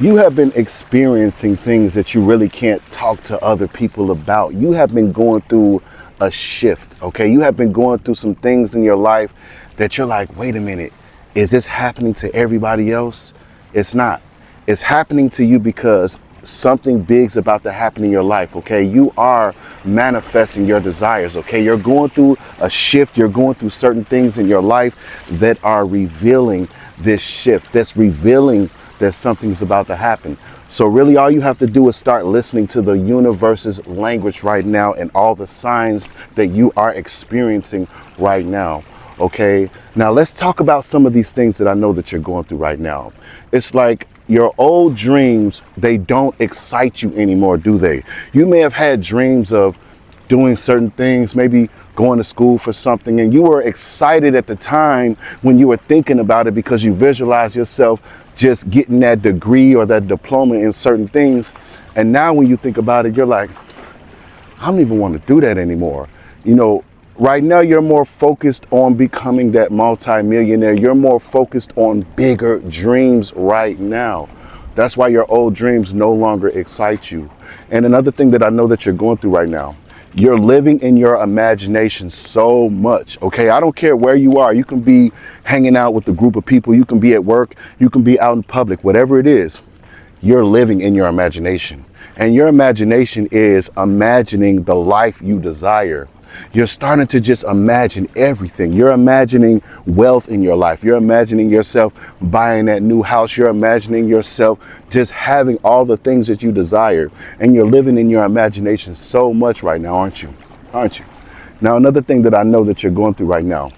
You have been experiencing things that you really can't talk to other people about. You have been going through a shift, okay? You have been going through some things in your life that you're like, wait a minute, is this happening to everybody else? It's not. It's happening to you because something big's about to happen in your life, okay? You are manifesting your desires, okay? You're going through a shift. You're going through certain things in your life that are revealing this shift, that's revealing that something's about to happen. So really all you have to do is start listening to the universe's language right now and all the signs that you are experiencing right now. Okay, now let's talk about some of these things that I know that you're going through right now. It's like your old dreams, they don't excite you anymore, do they? You may have had dreams of doing certain things, maybe going to school for something, and you were excited at the time when you were thinking about it because you visualized yourself just getting that degree or that diploma in certain things. And now when you think about it, you're like, I don't even want to do that anymore. You know, right now you're more focused on becoming that multi-millionaire. You're more focused on bigger dreams right now. That's why your old dreams no longer excite you. And another thing that I know that you're going through right now, you're living in your imagination so much, okay? I don't care where you are. You can be hanging out with a group of people. You can be at work. You can be out in public, whatever it is. You're living in your imagination. And your imagination is imagining the life you desire. You're starting to just imagine everything. You're imagining wealth in your life. You're imagining yourself buying that new house. You're imagining yourself just having all the things that you desire. And you're living in your imagination so much right now, aren't you? Aren't you? Now, another thing that I know that you're going through right now,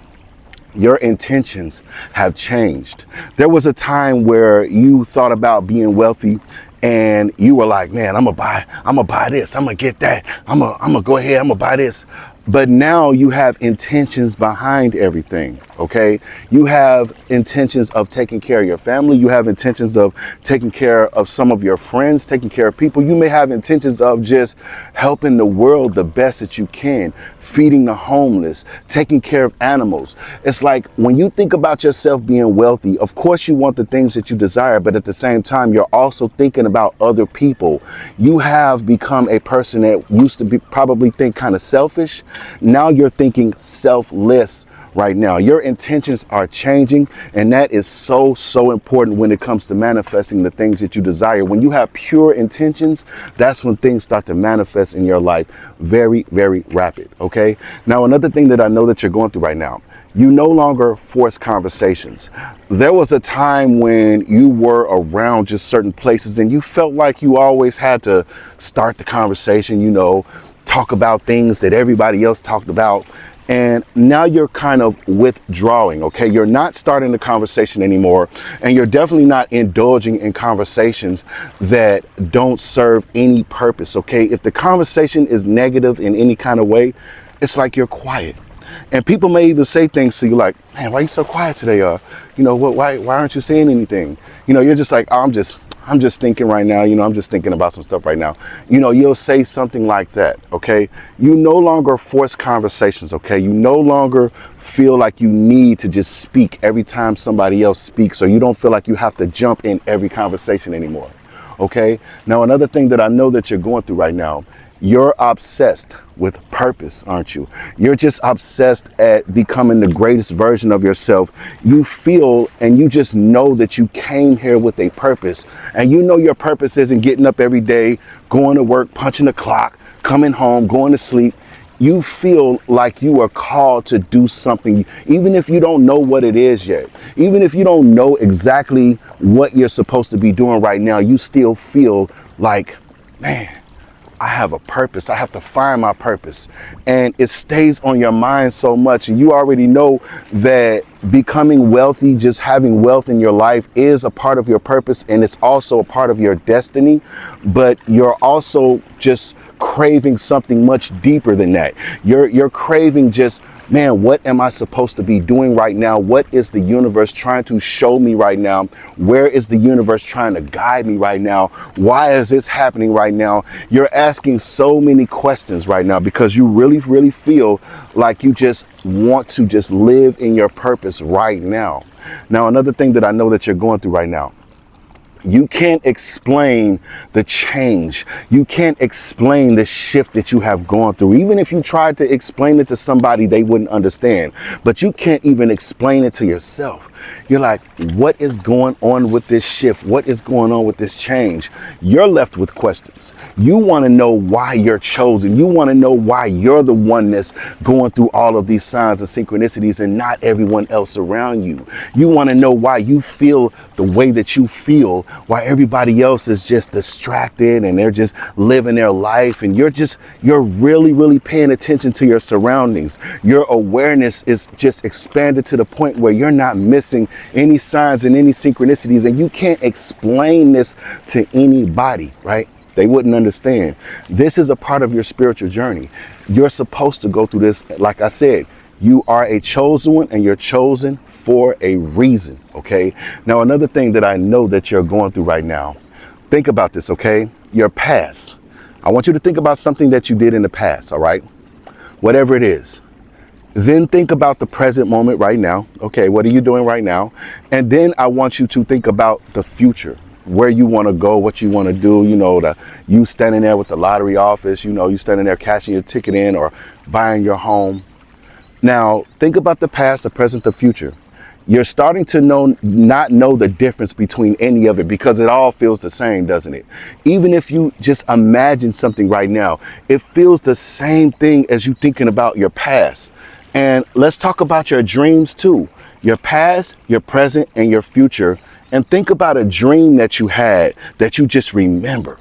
your intentions have changed. There was a time where you thought about being wealthy and you were like, man, I'm gonna buy this, I'm gonna get that, I'm gonna go ahead, I'm gonna buy this. But now you have intentions behind everything, okay? You have intentions of taking care of your family. You have intentions of taking care of some of your friends, taking care of people. You may have intentions of just helping the world the best that you can, feeding the homeless, taking care of animals. It's like when you think about yourself being wealthy, of course you want the things that you desire, but at the same time, you're also thinking about other people. You have become a person that used to be probably think kind of selfish. Now you're thinking selfless right now. Your intentions are changing, and that is so important when it comes to manifesting the things that you desire. When you have pure intentions, that's when things start to manifest in your life very rapid, okay? Now, another thing that I know that you're going through right now, you no longer force conversations. There was a time when you were around just certain places and you felt like you always had to start the conversation, you know, talk about things that everybody else talked about. And now you're kind of withdrawing, okay? You're not starting the conversation anymore. And you're definitely not indulging in conversations that don't serve any purpose, okay? If the conversation is negative in any kind of way, it's like you're quiet. And people may even say things to you like, man, why are you so quiet today? You know, why aren't you saying anything? You know, you're just like, oh, I'm just thinking right now, you know, I'm just thinking about some stuff right now. You know, you'll say something like that, okay? You no longer force conversations, okay? You no longer feel like you need to just speak every time somebody else speaks, or you don't feel like you have to jump in every conversation anymore, okay? Now, another thing that I know that you're going through right now, you're obsessed with purpose, aren't you? You're just obsessed at becoming the greatest version of yourself. You feel and you just know that you came here with a purpose, and you know your purpose isn't getting up every day, going to work, punching the clock, coming home, going to sleep. You feel like you are called to do something, even if you don't know what it is yet. Even if you don't know exactly what you're supposed to be doing right now, you still feel like, man, I have a purpose. I have to find my purpose. And it stays on your mind so much. And you already know that becoming wealthy, just having wealth in your life is a part of your purpose. And it's also a part of your destiny. But you're also just craving something much deeper than that. You're craving just, man, what am I supposed to be doing right now? What is the universe trying to show me right now? Where is the universe trying to guide me right now? Why is this happening right now? You're asking so many questions right now because you really feel like you just want to just live in your purpose right now. Now, another thing that I know that you're going through right now, You can't explain the change. You can't explain the shift that you have gone through. Even if you tried to explain it to somebody, they wouldn't understand. But you can't even explain it to yourself. You're like, what is going on with this shift? What is going on with this change? You're left with questions. You want to know why you're chosen. You want to know why you're the one that's going through all of these signs and synchronicities and not everyone else around you. You want to know why you feel the way that you feel, why everybody else is just distracted and they're just living their life, and you're really paying attention to your surroundings. Your awareness is just expanded to the point where you're not missing any signs and any synchronicities, and you can't explain this to anybody, right? They wouldn't understand. This is a part of your spiritual journey. You're supposed to go through this. Like I said, you are a chosen one, and you're chosen for a reason, okay? Now, another thing that I know that you're going through right now, think about this, okay? Your past. I want you to think about something that you did in the past, all right? Whatever it is. Then think about the present moment right now. Okay, what are you doing right now? And then I want you to think about the future, where you want to go, what you want to do. You know, you standing there with the lottery office, you know, you standing there cashing your ticket in or buying your home. Now, think about the past, the present, the future. You're starting to not know the difference between any of it, because it all feels the same, doesn't it? Even if you just imagine something right now, it feels the same thing as you thinking about your past. And let's talk about your dreams too. Your past, your present, and your future. And think about a dream that you had that you just remember.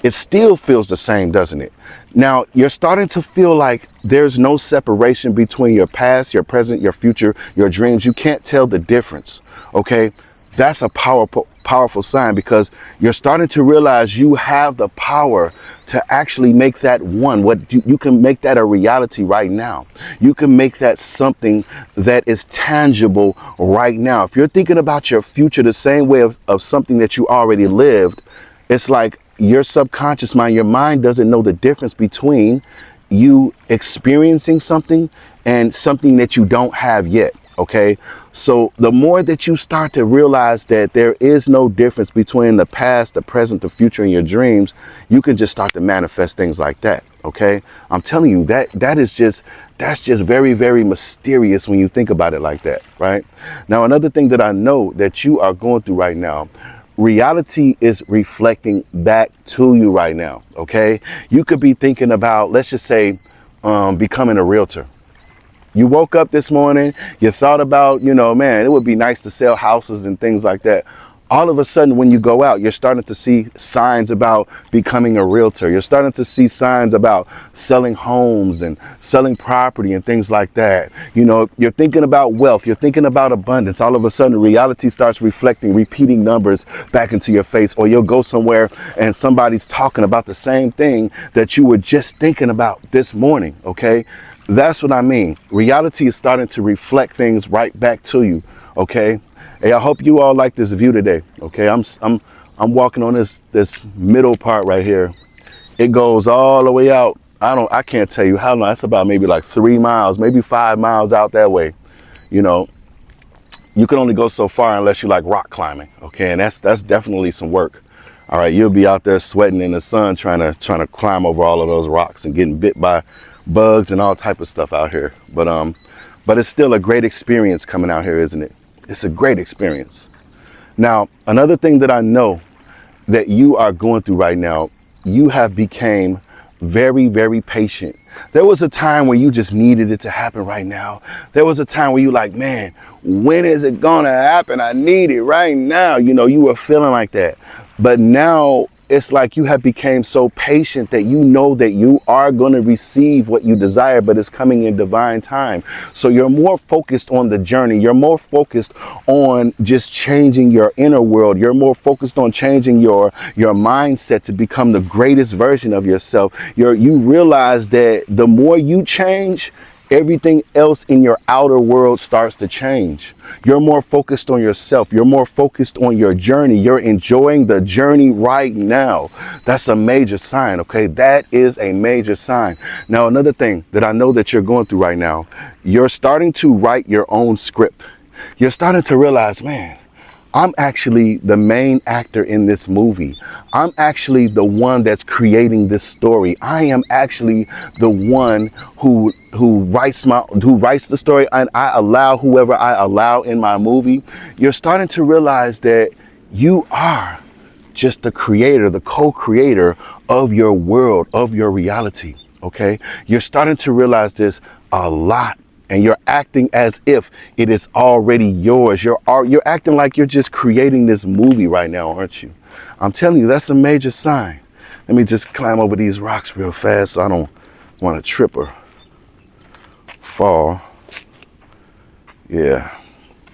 It still feels the same, doesn't it? Now, you're starting to feel like there's no separation between your past, your present, your future, your dreams. You can't tell the difference, okay? That's a powerful sign, because you're starting to realize you have the power to actually make that one. You can make that a reality right now. You can make that something that is tangible right now. If you're thinking about your future the same way of something that you already lived, it's like your subconscious mind, your mind doesn't know the difference between you experiencing something and something that you don't have yet. Okay, so the more that you start to realize that there is no difference between the past, the present, the future, and your dreams, you can just start to manifest things like that. Okay, I'm telling you that's just very mysterious when you think about it like that, right? Now, another thing that I know that you are going through right now, reality is reflecting back to you right now. Okay, you could be thinking about, let's just say, becoming a realtor. You woke up this morning, you thought about, you know, man, it would be nice to sell houses and things like that. All of a sudden, when you go out, you're starting to see signs about becoming a realtor. You're starting to see signs about selling homes and selling property and things like that. You know, you're thinking about wealth. You're thinking about abundance. All of a sudden, reality starts reflecting, repeating numbers back into your face. Or you'll go somewhere and somebody's talking about the same thing that you were just thinking about this morning, okay? That's what I mean. Reality is starting to reflect things right back to you, okay? Hey, I hope you all like this view today, okay? I'm walking on this middle part right here. It goes all the way out. I can't tell you how long. That's about maybe like 3 miles, maybe 5 miles out that way. You know, you can only go so far unless you like rock climbing, okay? And that's definitely some work. All right, you'll be out there sweating in the sun trying to climb over all of those rocks and getting bit by bugs and all type of stuff out here. But it's still a great experience coming out here, isn't it? It's a great experience. Now, another thing that I know that you are going through right now, you have became very patient. There was a time where you just needed it to happen right now. There was a time where you like, man, when is it gonna happen? I need it right now. You know, you were feeling like that. But now it's like you have become so patient that you know that you are going to receive what you desire, but it's coming in divine time. So you're more focused on the journey. You're more focused on just changing your inner world. You're more focused on changing your mindset to become the greatest version of yourself. You realize that the more you change, everything else in your outer world starts to change. You're more focused on yourself. You're more focused on your journey. You're enjoying the journey right now. That's a major sign, okay? That is a major sign. Now, another thing that I know that you're going through right now, you're starting to write your own script. You're starting to realize, man, I'm actually the main actor in this movie. I'm actually the one that's creating this story. I am actually the one who writes the story, and I allow whoever I allow in my movie. You're starting to realize that you are just the creator, the co-creator of your world, of your reality. Okay, you're starting to realize this a lot, and you're acting as if it is already yours. You're acting like you're just creating this movie right now, aren't you? I'm telling you, that's a major sign. Let me just climb over these rocks real fast so I don't want to trip or fall. Yeah,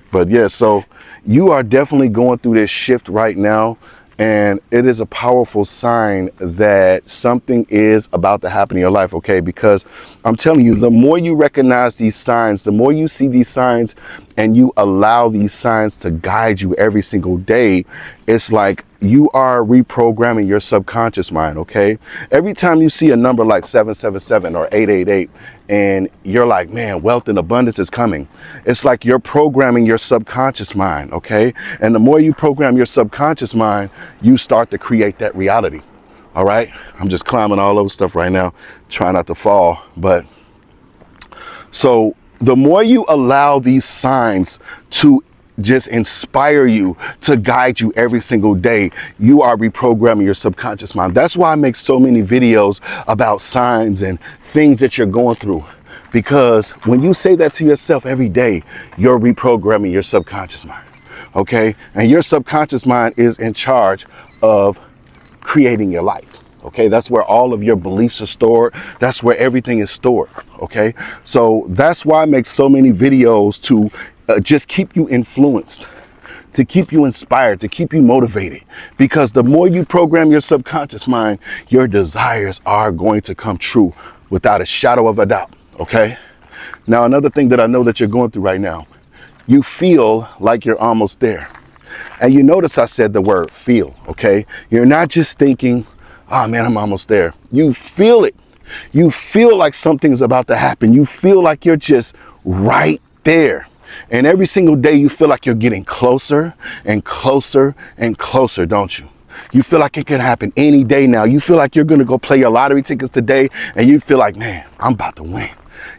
but yeah, so you are definitely going through this shift right now. And it is a powerful sign that something is about to happen in your life, okay? Because I'm telling you, the more you recognize these signs, the more you see these signs and you allow these signs to guide you every single day, it's like you are reprogramming your subconscious mind, okay? Every time you see a number like 777 or 888 and you're like, man, wealth and abundance is coming, it's like you're programming your subconscious mind, okay? And the more you program your subconscious mind, you start to create that reality. All right, I'm just climbing all over stuff right now, trying not to fall. But so the more you allow these signs to just inspire you, to guide you every single day, you are reprogramming your subconscious mind. That's why I make so many videos about signs and things that you're going through. Because when you say that to yourself every day, you're reprogramming your subconscious mind. Okay, and your subconscious mind is in charge of creating your life. Okay, that's where all of your beliefs are stored. That's where everything is stored. Okay, so that's why I make so many videos to just keep you influenced, to keep you inspired, to keep you motivated. Because the more you program your subconscious mind, your desires are going to come true without a shadow of a doubt. Okay, now another thing that I know that you're going through right now, you feel like you're almost there. And you notice I said the word feel, okay? You're not just thinking, oh man, I'm almost there. You feel it. You feel like something's about to happen. You feel like you're just right there. And every single day you feel like you're getting closer and closer and closer, don't you? You feel like it can happen any day now. You feel like you're going to go play your lottery tickets today and you feel like, man, I'm about to win.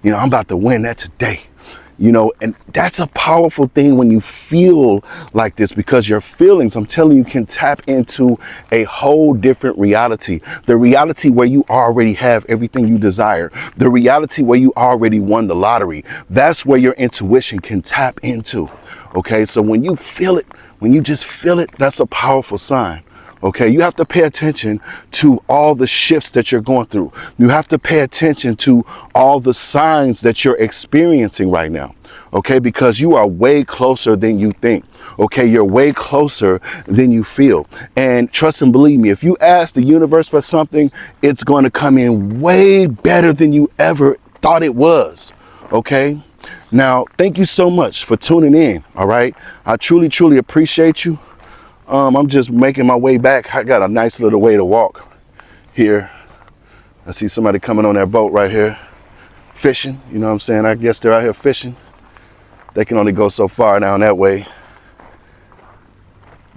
You know, I'm about to win that today. You know, and that's a powerful thing when you feel like this, because your feelings, I'm telling you, can tap into a whole different reality. The reality where you already have everything you desire. The reality where you already won the lottery. That's where your intuition can tap into. Okay, so when you feel it, when you just feel it, that's a powerful sign. Okay, you have to pay attention to all the shifts that you're going through. You have to pay attention to all the signs that you're experiencing right now. Okay, because you are way closer than you think. Okay, you're way closer than you feel. And trust and believe me, if you ask the universe for something, it's going to come in way better than you ever thought it was. Okay, now thank you so much for tuning in. All right, I truly, truly appreciate you. I'm just making my way back. I got a nice little way to walk here. I see somebody coming on their boat right here, fishing. You know what I'm saying? I guess they're out here fishing. They can only go so far down that way.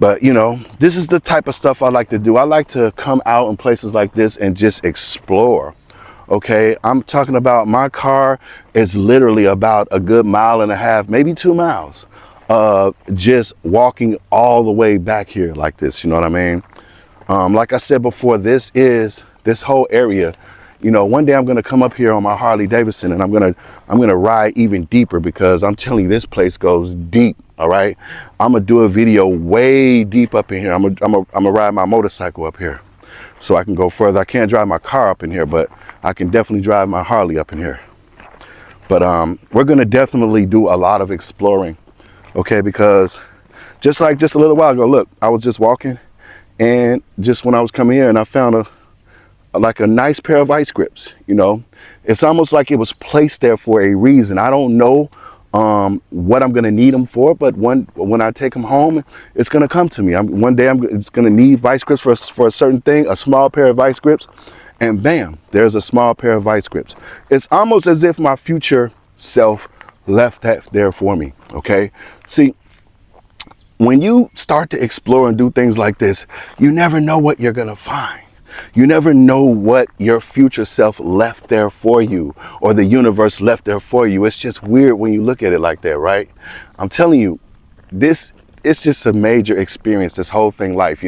But, you know, this is the type of stuff I like to do. I like to come out in places like this and just explore. Okay, I'm talking about my car is literally about a good 1.5 miles, maybe 2 miles. Just walking all the way back here like this, you know what I mean? Like I said before, this whole area, you know, one day I'm going to come up here on my Harley Davidson and I'm going to ride even deeper, because I'm telling you, this place goes deep. All right, I'm gonna do a video way deep up in here. I'm gonna ride my motorcycle up here so I can go further. I can't drive my car up in here, but I can definitely drive my Harley up in here. But we're gonna definitely do a lot of exploring. Okay, because just a little while ago, look, I was just walking, and just when I was coming here, and I found a nice pair of ice grips. You know, it's almost like it was placed there for a reason. I don't know what I'm gonna need them for, but when I take them home, it's gonna come to me. One day it's gonna need vice grips for a certain thing, a small pair of vice grips, and bam, there's a small pair of vice grips. It's almost as if my future self left that there for me. Okay, see, when you start to explore and do things like this, you never know what you're going to find. You never know what your future self left there for you, or the universe left there for you. It's just weird when you look at it like that, right? I'm telling you, it's just a major experience, this whole thing, life.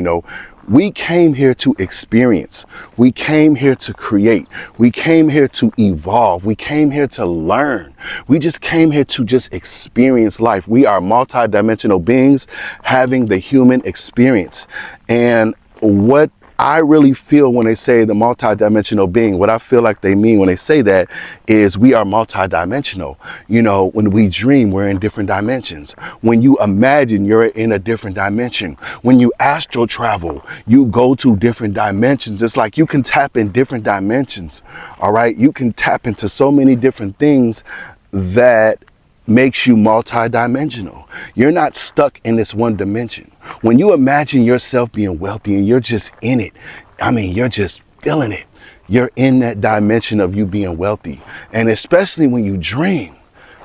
We came here to experience. We came here to create. We came here to evolve. We came here to learn. We just came here to just experience life. We are multidimensional beings having the human experience. And what I really feel when they say the multidimensional being, what I feel like they mean when they say that is we are multidimensional. When we dream, we're in different dimensions. When you imagine, you're in a different dimension. When you astral travel, you go to different dimensions. It's like you can tap in different dimensions. All right. You can tap into so many different things that makes you multidimensional. You're not stuck in this one dimension. When you imagine yourself being wealthy and you're just in it, you're just feeling it. You're in that dimension of you being wealthy. And especially when you dream,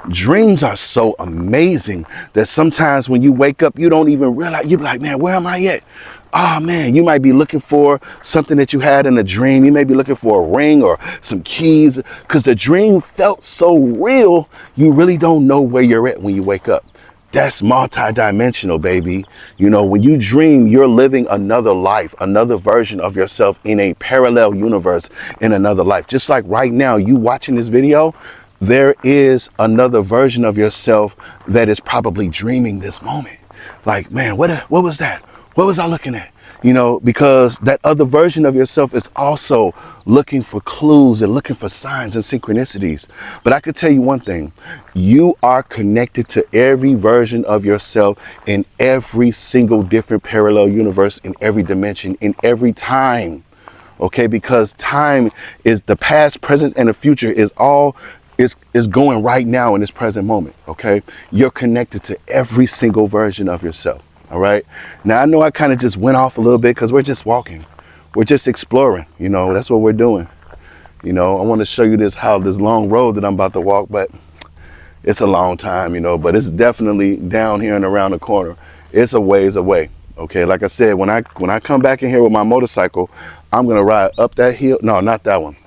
dreams are so amazing that sometimes when you wake up, you don't even realize. You're like, man, where am I at? Oh man, you might be looking for something that you had in a dream. You may be looking for a ring or some keys, because the dream felt so real, you really don't know where you're at when you wake up. That's multidimensional, baby. When you dream, you're living another life, another version of yourself in a parallel universe, in another life. Just like right now, you watching this video, there is another version of yourself that is probably dreaming this moment. Like, man, what was that? What was I looking at? Because that other version of yourself is also looking for clues and looking for signs and synchronicities. But I could tell you one thing, you are connected to every version of yourself in every single different parallel universe, in every dimension, in every time. Okay, because time is the past, present, and the future is all is going right now in this present moment. Okay, you're connected to every single version of yourself. All right. Now, I know I kind of just went off a little bit because we're just walking. We're just exploring. That's what we're doing. I want to show you this long road that I'm about to walk, but it's a long time, but it's definitely down here and around the corner. It's a ways away. Okay. Like I said, when I come back in here with my motorcycle, I'm going to ride up that hill. No, not that one.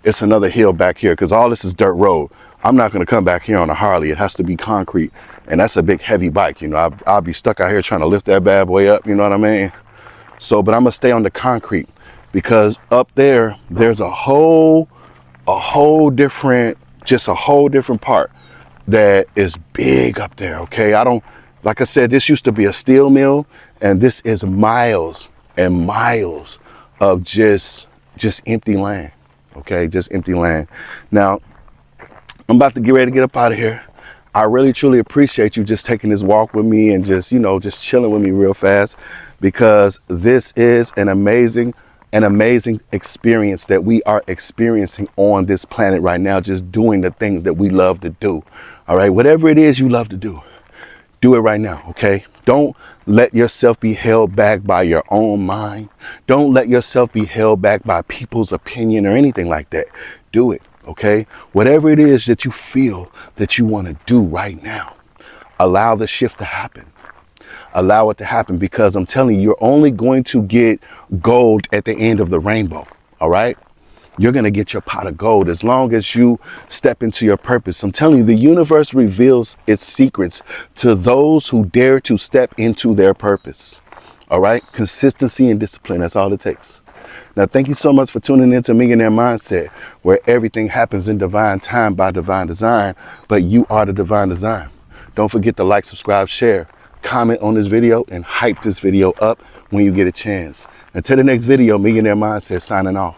It's another hill back here because all this is dirt road. I'm not going to come back here on a Harley. It has to be concrete. And that's a big heavy bike. I'll be stuck out here trying to lift that bad boy up. You know what I mean? So, but I'm going to stay on the concrete because up there's a whole different part that is big up there. Okay. Like I said, this used to be a steel mill, and this is miles and miles of just empty land. Okay. Just empty land. Now, I'm about to get ready to get up out of here. I really, truly appreciate you just taking this walk with me and just chilling with me real fast, because this is an amazing experience that we are experiencing on this planet right now, just doing the things that we love to do. All right. Whatever it is you love to do it right now. Okay. Don't let yourself be held back by your own mind. Don't let yourself be held back by people's opinion or anything like that. Do it. Okay, whatever it is that you feel that you want to do right now, allow the shift to happen. Allow it to happen, because I'm telling you, you're only going to get gold at the end of the rainbow. All right, you're going to get your pot of gold as long as you step into your purpose. I'm telling you, the universe reveals its secrets to those who dare to step into their purpose. All right, consistency and discipline. That's all it takes. Now, thank you so much for tuning into Millionaire Mindset, where everything happens in divine time by divine design, but you are the divine design. Don't forget to like, subscribe, share, comment on this video, and hype this video up when you get a chance. Until the next video, Millionaire Mindset signing off.